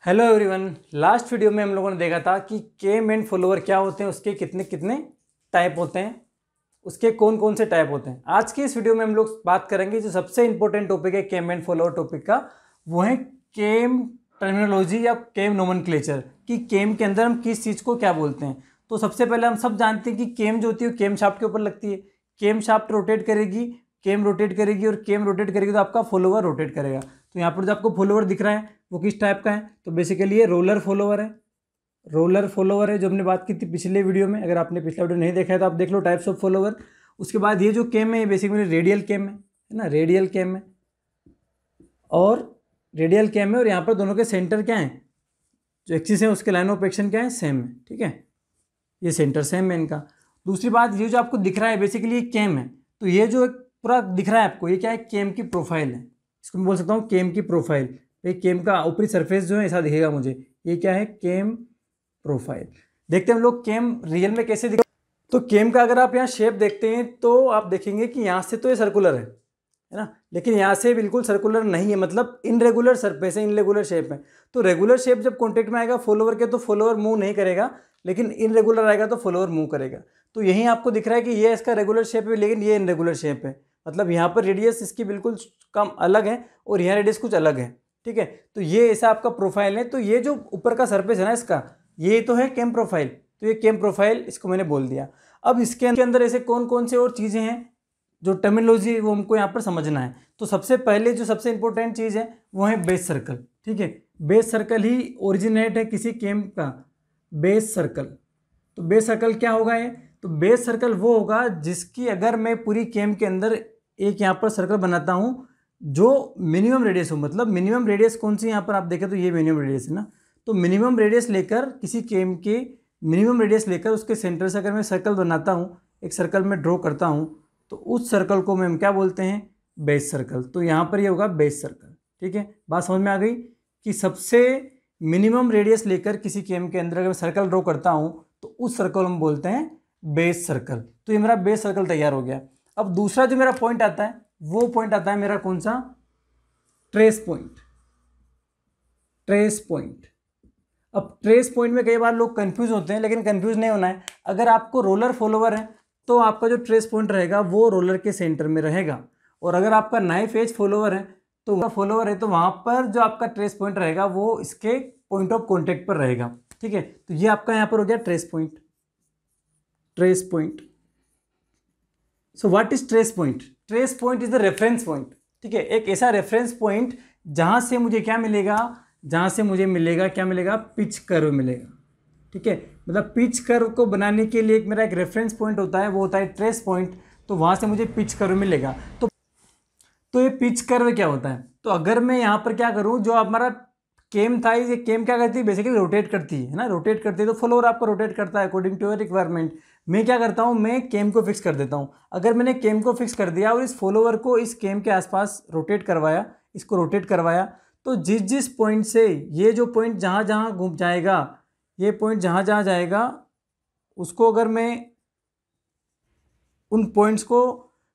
Hello everyone. Last video में हम लोगों ने देखा था कि केम एंड फॉलोअर क्या होते हैं, उसके कितने कितने टाइप होते हैं, उसके कौन कौन से टाइप होते हैं। आज की इस वीडियो में हम लोग बात करेंगे जो सबसे इंपॉर्टेंट टॉपिक है केम एंड फॉलोअर टॉपिक का, वो है केम टर्मिनोलॉजी या केम नोमेनक्लेचर, कि केम के अंदर हम किस चीज़ को क्या बोलते हैं। तो सबसे पहले हम सब जानते हैं कि केम जो होती है वो केम शाफ्ट के ऊपर लगती है। केम शाफ्ट रोटेट करेगी, केम रोटेट करेगी और केम रोटेट करेगी तो आपका फॉलोअर रोटेट करेगा। तो यहाँ पर जो आपको फॉलोअर दिख रहा है वो किस टाइप का है, तो बेसिकली ये रोलर फॉलोअर है। रोलर फॉलोअर है जो हमने बात की थी पिछले वीडियो में। अगर आपने पिछला वीडियो नहीं देखा है तो आप देख लो, टाइप्स ऑफ फॉलोअर। उसके बाद ये जो केम है ये बेसिकली रेडियल केम है ना, रेडियल केम है और रेडियल केम है। और यहाँ पर दोनों के सेंटर क्या है, जो एक्सिस है उसके लाइन ऑफ एक्शन क्या है, सेम है। ठीक है, ये सेंटर सेम है इनका। दूसरी बात, ये जो आपको दिख रहा है बेसिकली ये केम है। तो ये जो पूरा दिख रहा है आपको, ये क्या है, केम की प्रोफाइल है। इसको मैं बोल सकता हूँ केम की प्रोफाइल। ये केम का ऊपरी सरफेस जो है ऐसा दिखेगा मुझे, ये क्या है, केम प्रोफाइल। देखते हैं हम लोग केम रियल में कैसे दिखा। तो केम का अगर आप यहाँ शेप देखते हैं तो आप देखेंगे कि यहाँ से तो ये सर्कुलर है ना, लेकिन यहाँ से बिल्कुल सर्कुलर नहीं है, मतलब इनरेगुलर सरफेस है, इनरेगुलर शेप है। तो रेगुलर शेप जब कॉन्टेक्ट में आएगा फॉलोअर के तो फॉलोअर मूव नहीं करेगा, लेकिन इनरेगुलर आएगा तो फॉलोअर मूव करेगा। तो यहीं आपको दिख रहा है कि ये इसका रेगुलर शेप है लेकिन ये इनरेगुलर शेप है, मतलब यहाँ पर रेडियस इसकी बिल्कुल कम अलग है और यहाँ रेडियस कुछ अलग है। ठीक है, तो ये ऐसा आपका प्रोफाइल है। तो ये जो ऊपर का सरफेस है ना इसका, ये तो है केम प्रोफाइल। तो ये केम प्रोफाइल इसको मैंने बोल दिया। अब इसके अंदर ऐसे कौन कौन से और चीज़ें हैं जो टर्मिनोलॉजी वो हमको यहाँ पर समझना है। तो सबसे पहले जो सबसे इंपॉर्टेंट चीज़ है वो है बेस सर्कल। ठीक है, बेस सर्कल ही ओरिजिनेट है किसी केम का, बेस सर्कल। तो बेस सर्कल क्या होगा ये, तो बेस सर्कल वो होगा जिसकी अगर मैं पूरी केम के अंदर एक यहाँ पर सर्कल बनाता हूँ जो मिनिमम रेडियस हो, मतलब मिनिमम रेडियस कौन सी यहाँ पर आप देखें तो ये मिनिमम रेडियस है ना। तो मिनिमम रेडियस लेकर किसी केम के मिनिमम रेडियस लेकर उसके सेंटर से अगर मैं सर्कल बनाता हूँ, एक सर्कल में ड्रॉ करता हूँ, तो उस सर्कल को हम क्या बोलते हैं, बेस सर्कल। तो यहाँ पर ये होगा बेस सर्कल। ठीक है, बात समझ में आ गई कि सबसे मिनिमम रेडियस लेकर किसी केम के अंदर अगर मैं सर्कल ड्रॉ करता हूँ तो उस सर्कल हम बोलते हैं बेस सर्कल। तो ये मेरा बेस सर्कल तैयार हो गया। अब दूसरा जो मेरा पॉइंट आता है वो पॉइंट आता है मेरा कौन सा, ट्रेस पॉइंट। Trace point. अब ट्रेस पॉइंट में कई बार लोग कंफ्यूज होते हैं, लेकिन कंफ्यूज नहीं होना है। अगर आपको रोलर फॉलोअर है तो आपका जो ट्रेस पॉइंट रहेगा वो रोलर के सेंटर में रहेगा, और अगर आपका नाइफ एज फॉलोअर है तो फॉलोअर है तो वहाँ पर जो आपका ट्रेस पॉइंट रहेगा वो इसके पॉइंट ऑफ कॉन्टेक्ट पर रहेगा। ठीक है, तो ये आपका यहाँ पर हो गया trace point. Trace point. So what is trace point? Trace point is the reference point. ठीक है, एक ऐसा रेफरेंस पॉइंट जहाँ से मुझे क्या मिलेगा, जहाँ से मुझे मिलेगा क्या मिलेगा, पिच कर्व मिलेगा। ठीक है, मतलब पिच कर्व को बनाने के लिए मेरा एक रेफरेंस पॉइंट होता है, वो होता है ट्रेस पॉइंट। तो वहाँ से मुझे पिच कर्व मिलेगा। तो ये पिच कर्व क्या होता है, तो अगर मैं यहाँ पर क्या करूँ, जो हमारा केम था, ये केम क्या करती है, बेसिकली रोटेट करती है ना, रोटेट करती है। तो फॉलोअर आपको रोटेट करता है अकॉर्डिंग टू योर रिक्वायरमेंट। मैं क्या करता हूँ, मैं केम को फिक्स कर देता हूँ। अगर मैंने केम को फिक्स कर दिया और इस फॉलोअर को इस केम के आसपास रोटेट करवाया, इसको रोटेट करवाया, तो जिस जिस पॉइंट से ये जो पॉइंट जहाँ जहाँ घूम जाएगा, ये पॉइंट जहाँ जहाँ जाएगा, उसको अगर मैं उन पॉइंट्स को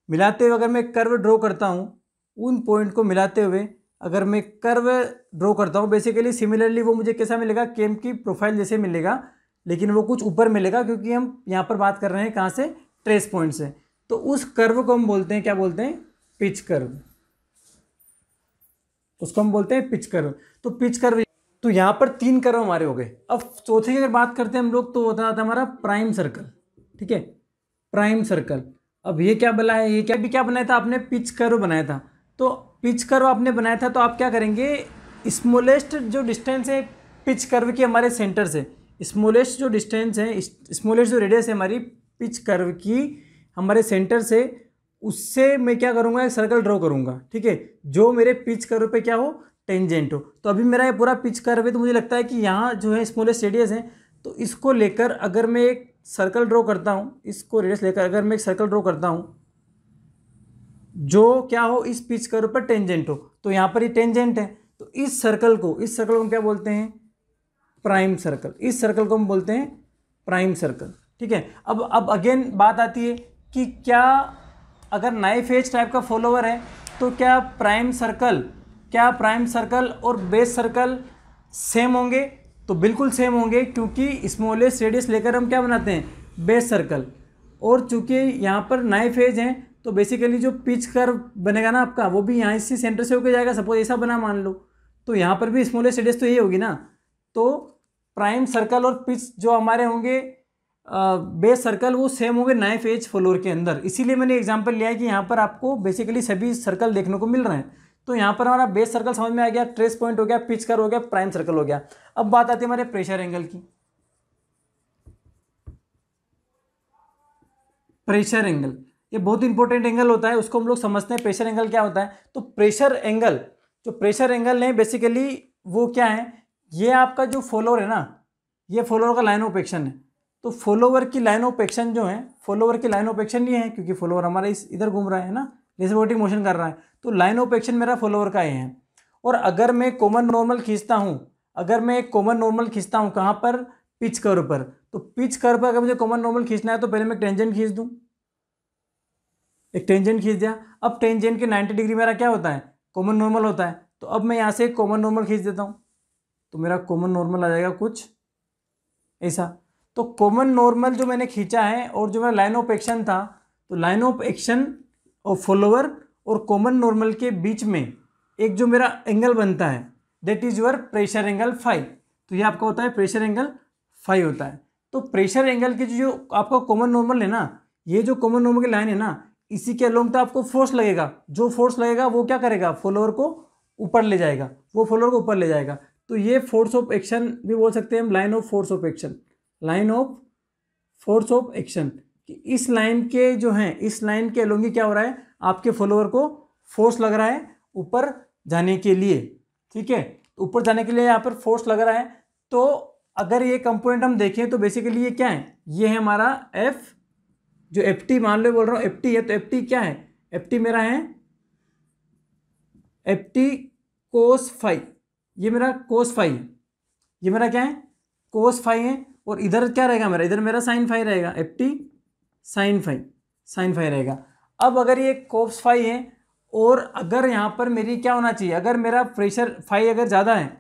मिलाते हुए अगर मैं कर्व ड्रॉ करता हूँ, उन पॉइंट को मिलाते हुए अगर मैं कर्व ड्रॉ करता हूँ, बेसिकली सिमिलरली वो मुझे कैसा मिलेगा, केम की प्रोफाइल जैसे मिलेगा, लेकिन वो कुछ ऊपर मिलेगा क्योंकि हम यहाँ पर बात कर रहे हैं कहाँ से, ट्रेस पॉइंट से। तो उस कर्व को हम बोलते हैं, क्या बोलते हैं, पिच कर्व। उसको हम बोलते हैं पिच कर्व। तो पिच कर्व, तो यहाँ पर 3 कर्व हमारे हो गए। अब चौथे की अगर बात करते हैं हम लोग तो होता है हमारा प्राइम सर्कल। ठीक है, प्राइम सर्कल। अब ये क्या बना है, ये क्या भी क्या बनाया था आपने, पिच कर्व बनाया था। तो पिच कर्व आपने बनाया था तो आप क्या करेंगे, स्मॉलेस्ट जो डिस्टेंस है पिच कर्व की हमारे सेंटर से, स्मॉलेस्ट जो डिस्टेंस है, स्मॉलेस्ट जो रेडियस है हमारी पिच कर्व की हमारे सेंटर से, उससे मैं क्या करूँगा, एक सर्कल ड्रॉ करूँगा। ठीक है, जो मेरे पिच कर्व पे क्या हो, टेंजेंट हो। तो अभी मेरा ये पूरा पिच कर्व है, तो मुझे लगता है कि यहाँ जो है स्मॉलेस्ट रेडियस है, तो इसको लेकर अगर मैं एक सर्कल ड्रॉ करता हूँ, इसको रेडियस लेकर अगर मैं एक सर्कल ड्रॉ करता हूँ जो क्या हो, इस पिच कर्व पर टेंजेंट हो, तो यहाँ पर ये टेंजेंट है। तो इस सर्कल को हम क्या बोलते हैं, प्राइम सर्कल। इस सर्कल को हम बोलते हैं प्राइम सर्कल। ठीक है, अब अगेन बात आती है कि क्या अगर नाइफ एज टाइप का फॉलोअर है तो क्या प्राइम सर्कल और बेस सर्कल सेम होंगे, तो बिल्कुल सेम होंगे, क्योंकि स्मॉलेस्ट रेडियस लेकर हम क्या बनाते हैं, बेस सर्कल। और चूंकि यहाँ पर नाइफ एज हैं, तो बेसिकली जो पिच कर्व बनेगा ना आपका, वो भी यहाँ से सेंटर से होकर जाएगा। सपोज ऐसा बना मान लो, तो यहाँ पर भी स्मॉलेस्ट रेडियस तो यही होगी ना। तो प्राइम सर्कल और पिच जो हमारे होंगे बेस सर्कल, वो सेम होंगे नाइफ एज फॉलोअर के अंदर। इसीलिए मैंने एग्जांपल लिया है कि यहाँ पर आपको बेसिकली सभी सर्कल देखने को मिल रहे हैं। तो यहाँ पर हमारा बेस सर्कल समझ में आ गया, ट्रेस पॉइंट हो गया, पिच कर्व हो गया, प्राइम सर्कल हो गया। अब बात आती है हमारे प्रेशर एंगल की। प्रेशर एंगल ये बहुत इंपॉर्टेंट एंगल होता है, उसको हम लोग समझते हैं प्रेशर एंगल क्या होता है। तो प्रेशर एंगल, जो प्रेशर एंगल है बेसिकली वो क्या है, ये आपका जो फॉलोअर है ना, ये फॉलोअर का लाइन ऑफ एक्शन है। तो फॉलोअर की लाइन ऑफ एक्शन जो है, फॉलोअर की लाइन ऑफ एक्शन ये है, क्योंकि फॉलोअर हमारा इस इधर घूम रहा है ना, रिवोल्टिंग मोशन कर रहा है, तो लाइन ऑफ एक्शन मेरा फॉलोअर का ये है। और अगर मैं कॉमन नॉर्मल खींचता हूँ, अगर मैं एक कॉमन नॉर्मल खींचता हूँ कहाँ पर, पिच कर्व पर, तो पिच कर्व पर अगर मुझे कॉमन नॉर्मल खींचना है तो पहले मैं टेंजेंट खींच दूँ, एक टेंजेंट खींच दिया। अब टेंजेंट के 90 डिग्री मेरा क्या होता है, कॉमन नॉर्मल होता है। तो अब मैं यहाँ से एक कॉमन नॉर्मल खींच देता हूँ, तो मेरा कॉमन नॉर्मल आ जाएगा कुछ ऐसा। तो कॉमन नॉर्मल जो मैंने खींचा है और जो मेरा लाइन ऑफ एक्शन था, तो लाइन ऑफ एक्शन और फॉलोअर और कॉमन नॉर्मल के बीच में एक जो मेरा एंगल बनता है, that is your pressure angle phi. तो ये आपका होता है प्रेशर एंगल फाई होता है। तो प्रेशर एंगल की जो आपका कॉमन नॉर्मल है ना, ये जो कॉमन नॉर्मल की लाइन है ना, इसी के अलोंग तो आपको फोर्स लगेगा। जो फोर्स लगेगा वो क्या करेगा, फॉलोअर को ऊपर ले जाएगा, वो फॉलोअर को ऊपर ले जाएगा। तो ये फोर्स ऑफ एक्शन भी बोल सकते हैं हम, line of force of action, line of force of action. कि इस लाइन के जो है, इस लाइन के अलोंग क्या हो रहा है, आपके फॉलोअर को फोर्स लग रहा है ऊपर जाने के लिए। ठीक है, ऊपर जाने के लिए यहाँ पर फोर्स लग रहा है। तो अगर ये कंपोनेंट हम देखें तो बेसिकली ये क्या है, ये है हमारा एफ, जो एफ टी मान लो बोल रहा हूँ एफ टी है, तो एफ टी क्या है, एफ टी मेरा है एफ टी कोस फाई, ये मेरा कोस फाई है, ये मेरा क्या है कोस फाई है। और इधर क्या रहेगा मेरा, इधर मेरा साइन फाई रहेगा, F T sine phi, sine phi रहेगा। अब अगर ये कोस फाई है और अगर यहाँ पर मेरी क्या होना चाहिए, अगर मेरा प्रेशर फाई अगर ज़्यादा है,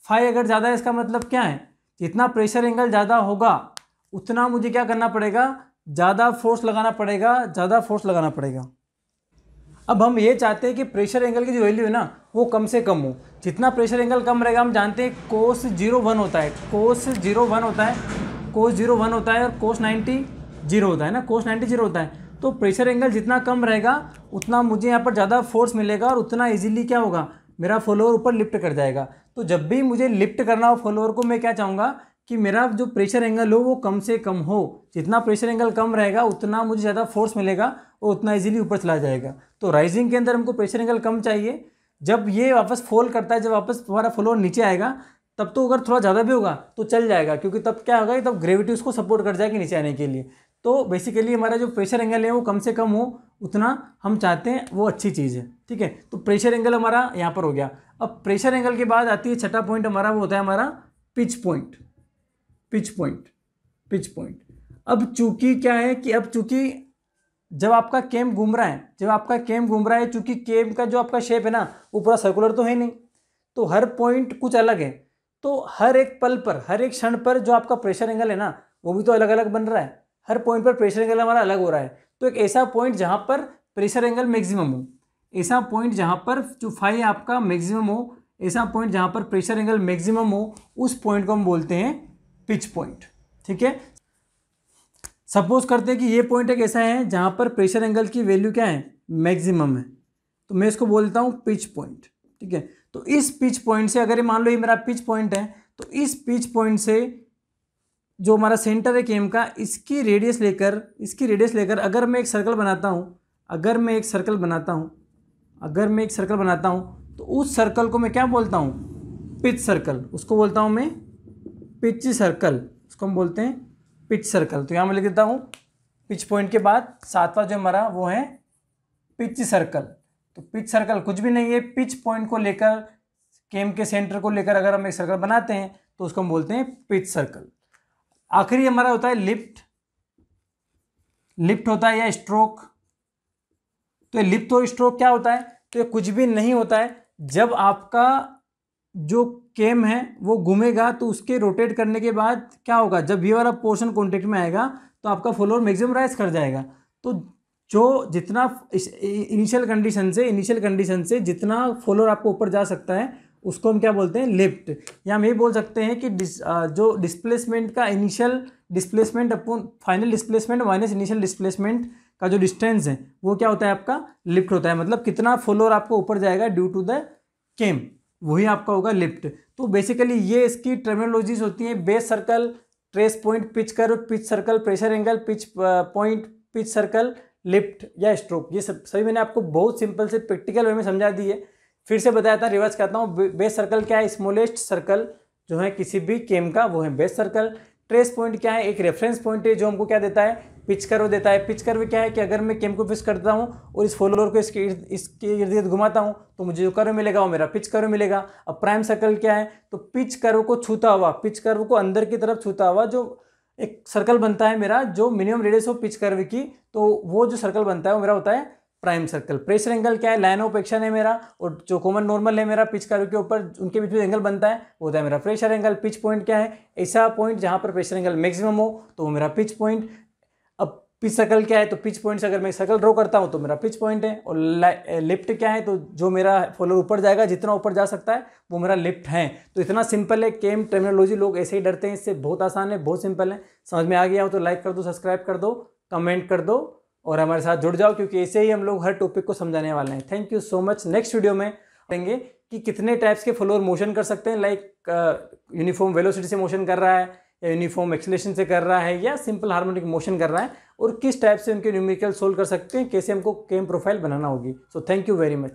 फाई अगर ज़्यादा है, इसका मतलब क्या है, जितना प्रेशर एंगल ज़्यादा होगा उतना मुझे क्या करना पड़ेगा, ज़्यादा फोर्स लगाना पड़ेगा, ज़्यादा फोर्स लगाना पड़ेगा। अब हम ये चाहते हैं कि प्रेशर एंगल की जो वैल्यू है ना वो कम से कम हो। जितना प्रेशर एंगल कम रहेगा, हम जानते हैं कोस 0 1 होता है, कोस 0 1 होता है, कोस 0 1 होता है, और कोस 90 0 होता है ना, कोस 90 0 होता है। तो प्रेशर एंगल जितना कम रहेगा उतना मुझे यहाँ पर ज़्यादा फोर्स मिलेगा और उतना ईजिली क्या होगा, मेरा फॉलोअर ऊपर लिफ्ट कर जाएगा। तो जब भी मुझे लिफ्ट करना हो फॉलोअर को, मैं क्या चाहूँगा कि मेरा जो प्रेशर एंगल हो वो कम से कम हो। जितना प्रेशर एंगल कम रहेगा उतना मुझे ज़्यादा फोर्स मिलेगा और उतना इजीली ऊपर चला जाएगा। तो राइजिंग के अंदर हमको प्रेशर एंगल कम चाहिए। जब ये वापस फॉल करता है, जब वापस तुम्हारा फॉलोअर नीचे आएगा, तब तो अगर थोड़ा ज़्यादा भी होगा तो चल जाएगा, क्योंकि तब क्या होगा, तब ग्रेविटी उसको सपोर्ट कर जाएगी नीचे आने के लिए। तो बेसिकली हमारा जो प्रेशर एंगल है वो कम से कम हो, उतना हम चाहते हैं, वो अच्छी चीज़ है। ठीक है, तो प्रेशर एंगल हमारा यहाँ पर हो गया। अब प्रेशर एंगल के बाद आती है छठा पॉइंट हमारा, वो होता है हमारा pitch point. Pitch point, pitch point. अब चूंकि क्या है कि अब चूंकि जब आपका केम घूम रहा है, जब आपका केम घूम रहा है, चूंकि केम का जो आपका शेप है ना वो पूरा सर्कुलर तो है नहीं, तो हर पॉइंट कुछ अलग है। तो हर एक पल पर, हर एक क्षण पर जो आपका प्रेशर एंगल है ना वो भी तो अलग अलग बन रहा है। हर पॉइंट पर प्रेशर एंगल हमारा अलग हो रहा है। तो एक ऐसा पॉइंट जहाँ पर प्रेशर एंगल मैक्सिमम हो, ऐसा पॉइंट जहाँ पर जो फाई आपका मैक्सिमम हो, ऐसा पॉइंट जहाँ पर प्रेशर एंगल मैक्सिमम हो, उस पॉइंट को हम बोलते हैं पिच पॉइंट। ठीक है, सपोज करते हैं कि ये पॉइंट एक ऐसा है जहाँ पर प्रेशर एंगल की वैल्यू क्या है, मैक्सिमम है, तो मैं इसको बोलता हूँ पिच पॉइंट। ठीक है, तो इस पिच पॉइंट से, अगर ये मान लो ये मेरा पिच पॉइंट है, तो इस पिच पॉइंट से जो हमारा सेंटर है केम का, इसकी रेडियस लेकर अगर मैं एक सर्कल बनाता हूँ, अगर मैं एक सर्कल बनाता हूँ तो उस सर्कल को मैं क्या बोलता हूँ, पिच सर्कल। उसको बोलता हूँ मैं पिच सर्कल, उसको हम बोलते हैं पिच सर्कल। तो यहाँ मैं लिख देता हूँ पिच पॉइंट के बाद सातवां जो हमारा वो है पिच सर्कल। तो पिच सर्कल कुछ भी नहीं है, पिच पॉइंट को लेकर, केम के सेंटर को लेकर अगर हम एक सर्कल बनाते हैं तो उसको हम बोलते हैं पिच सर्कल। आखिरी हमारा होता है लिफ्ट, लिफ्ट होता है या स्ट्रोक। तो लिफ्ट और स्ट्रोक क्या होता है, तो ये कुछ भी नहीं होता है। जब आपका जो केम है वो घूमेगा तो उसके रोटेट करने के बाद क्या होगा, जब ये वाला पोर्शन कॉन्टेक्ट में आएगा तो आपका फॉलोअर मैक्सिमम राइज कर जाएगा। तो जो जितना इनिशियल कंडीशन से जितना फॉलोअर आपको ऊपर जा सकता है उसको हम क्या बोलते हैं, लिफ्ट। या हम ये बोल सकते हैं कि जो डिस्प्लेसमेंट का initial displacement upon final displacement minus initial displacement का जो डिस्टेंस है वो क्या होता है, आपका लिफ्ट होता है। मतलब कितना फॉलोअर आपको ऊपर जाएगा ड्यू टू द केम, वही आपका होगा लिफ्ट। तो बेसिकली ये इसकी टर्मिनोलॉजीज होती हैं, base circle, trace point, pitch curve, pitch circle, pressure angle, pitch point, pitch circle, lift या स्ट्रोक। ये सब सभी मैंने आपको बहुत सिंपल से प्रैक्टिकल वे में समझा दी है। फिर से बताया था, रिवर्स करता हूँ। बेस सर्कल क्या है, स्मॉलेस्ट सर्कल जो है किसी भी केम का, वो है बेस सर्कल। ट्रेस पॉइंट क्या है, एक रेफरेंस पॉइंट है जो हमको क्या देता है, पिच कर्व देता है। पिच कर्व क्या है कि अगर मैं केम को फिक्स करता हूँ और इस फॉलोअर को इसके इर्द गिर्द घुमाता हूँ तो मुझे जो कर्व मिलेगा वो मेरा पिच कर्व मिलेगा। अब प्राइम सर्कल क्या है, तो पिच कर्व को छूता हुआ, पिच कर्व को अंदर की तरफ छूता हुआ जो एक सर्कल बनता है मेरा, जो मिनिमम रेडियस हो पिच कर्व की, तो वो जो सर्कल बनता है वो मेरा होता है प्राइम सर्कल। प्रेशर एंगल क्या है, लाइन ऑफ एक्शन है मेरा, और जो कॉमन नॉर्मल है मेरा पिच कर्व के ऊपर, उनके बीच में एंगल बनता है वो होता है मेरा प्रेशर एंगल। पिच पॉइंट क्या है, ऐसा पॉइंट जहां पर प्रेशर एंगल मैक्सिमम हो तो वो मेरा पिच पॉइंट। अब पिच सर्कल क्या है, तो पिच पॉइंट से अगर मैं सर्कल ड्रॉ करता हूं तो मेरा पिच पॉइंट है। और लिफ्ट क्या है, तो जो मेरा फॉलोअर ऊपर जाएगा, जितना ऊपर जा सकता है वो मेरा लिफ्ट है। तो इतना सिंपल है केम टर्मिनोलॉजी, लोग ऐसे ही डरते हैं इससे, बहुत आसान है, बहुत सिंपल है। समझ में आ गया हो तो लाइक कर दो, सब्सक्राइब कर दो, कमेंट कर दो और हमारे साथ जुड़ जाओ, क्योंकि ऐसे ही हम लोग हर टॉपिक को समझाने वाले हैं। Thank you so much. Next video में देखेंगे कि कितने टाइप्स के फॉलोअर मोशन कर सकते हैं, लाइक यूनिफॉर्म वेलोसिटी से मोशन कर रहा है, या यूनिफॉर्म एक्सेलरेशन से कर रहा है, या सिंपल हार्मोनिक मोशन कर रहा है, और किस टाइप से उनके न्यूमेरिकल सोल्व कर सकते हैं, कैसे हमको केम प्रोफाइल बनाना होगी। So thank you very much.